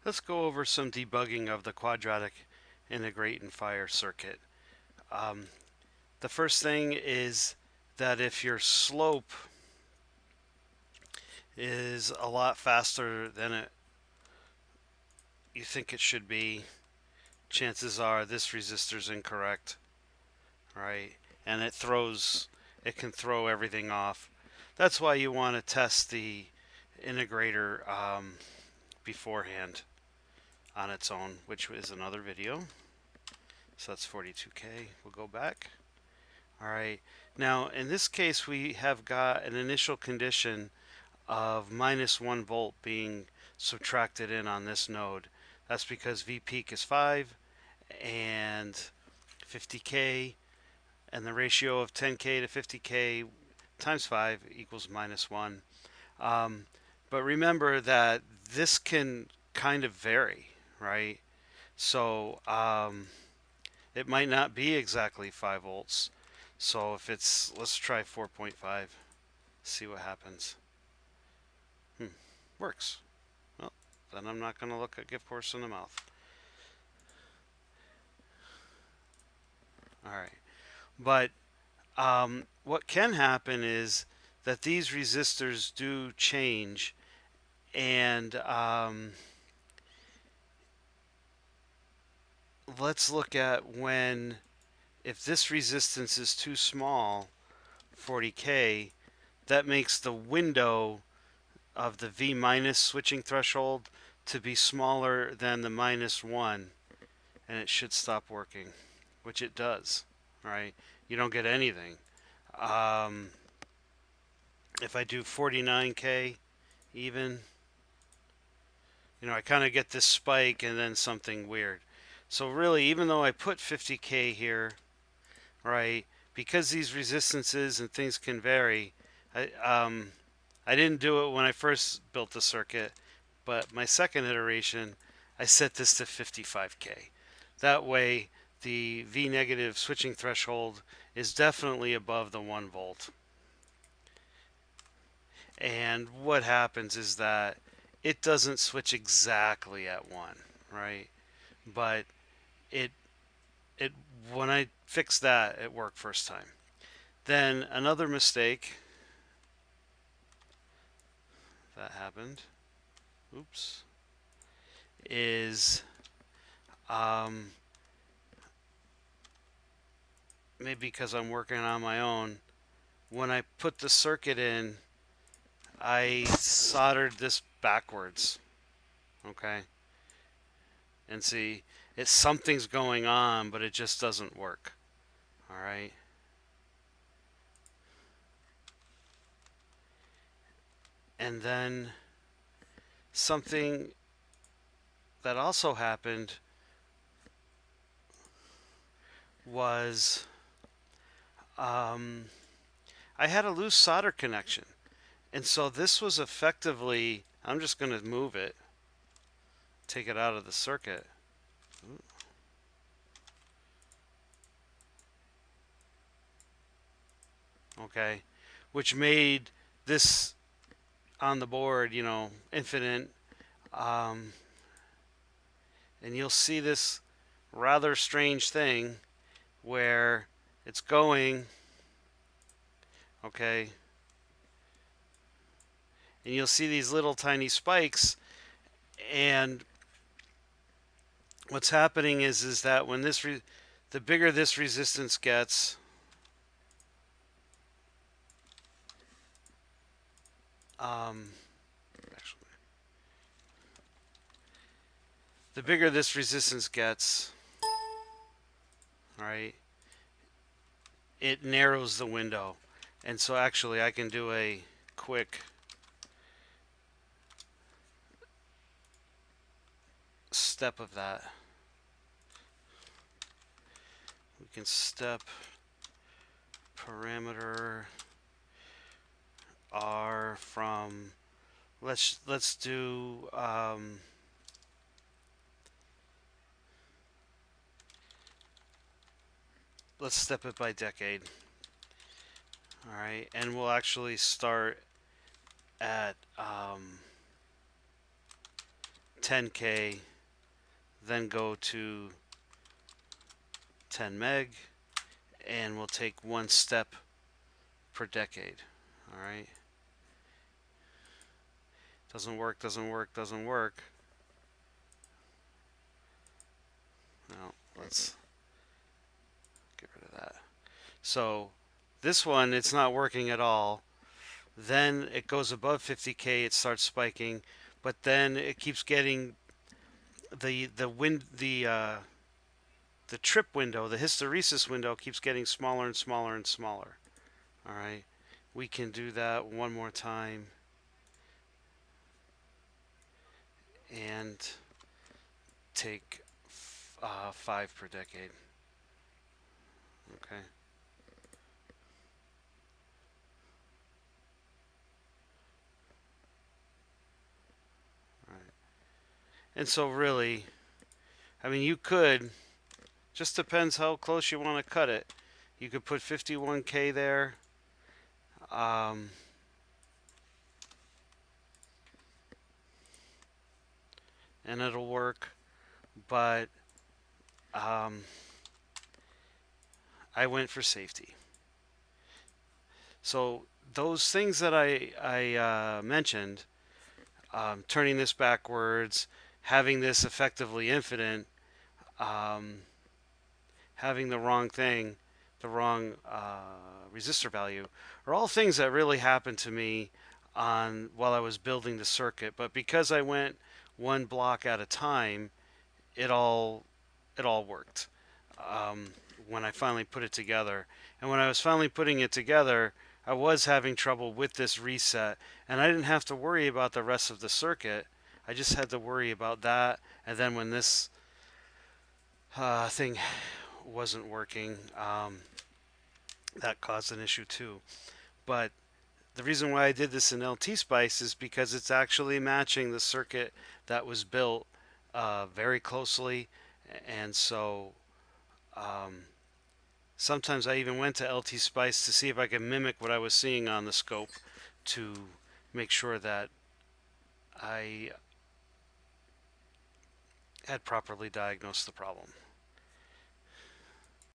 Let's go over some debugging of the quadratic integrate and fire circuit. Um, the first thing is that if your slope is a lot faster than you think it should be, chances are this resistor is incorrect, right? And it can throw everything off. That's why you want to test the integrator beforehand on its own, which is another video. So that's 42K. We'll go back. All right. Now, in this case, we have got an initial condition of -1 volt being subtracted in on this node. That's because V peak is 5 and 50K, and the ratio of 10K to 50K times 5 equals -1. Um, but remember that this can kind of vary, right? So it might not be exactly 5 volts. So if it's, let's try 4.5, see what happens. Works. Well, then I'm not going to look at gift horse in the mouth. All right. But what can happen is that these resistors do change, and let's look at when, if this resistance is too small, 40K, that makes the window of the V minus switching threshold to be smaller than the -1, and it should stop working, which it does, right? You don't get anything. Um, if I do 49K even, I kind of get this spike and then something weird. So really, even though I put 50K here, right, because these resistances and things can vary, I didn't do it when I first built the circuit, but my second iteration, I set this to 55K. That way, the V negative switching threshold is definitely above the 1 volt. And what happens is that it doesn't switch exactly at 1, right? But it it when I fixed that, it worked first time. Then another mistake that happened, oops, is um, maybe because I'm working on my own. When I put the circuit in, I soldered this backwards. Okay, and see, something's going on, but it just doesn't work. All right. And then something that also happened was I had a loose solder connection. And so this was effectively, I'm just going to move it, take it out of the circuit. Okay. Which made this on the board, infinite. Um, and you'll see this rather strange thing where it's going, okay, and you'll see these little tiny spikes, and what's happening is that when the bigger this resistance gets, actually, the bigger this resistance gets, right, it narrows the window. And so actually I can do a quick step of that. We can step parameter R from, let's do let's step it by decade. All right, and we'll actually start at 10K, then go to 10 meg, and we'll take one step per decade. All right. Doesn't work, doesn't work, doesn't work. No, let's get rid of that. So this one, it's not working at all. Then it goes above 50K, it starts spiking, but then it keeps getting the trip window, the hysteresis window keeps getting smaller and smaller and smaller. All right, we can do that one more time and take 5 per decade. Okay. All right. And so really, I mean, you could, just depends how close you want to cut it. You could put 51K there. And it'll work, but I went for safety. So those things that I mentioned, turning this backwards, having this effectively infinite, um, having the wrong thing, the wrong resistor value, are all things that really happened to me on while I was building the circuit. But because I went one block at a time, it all worked when I finally put it together. And when I was finally putting it together, I was having trouble with this reset, and I didn't have to worry about the rest of the circuit. I just had to worry about that. And then when this thing wasn't working, that caused an issue too. But the reason why I did this in LT Spice is because it's actually matching the circuit that was built very closely. And so sometimes I even went to LT Spice to see if I could mimic what I was seeing on the scope to make sure that I had properly diagnosed the problem.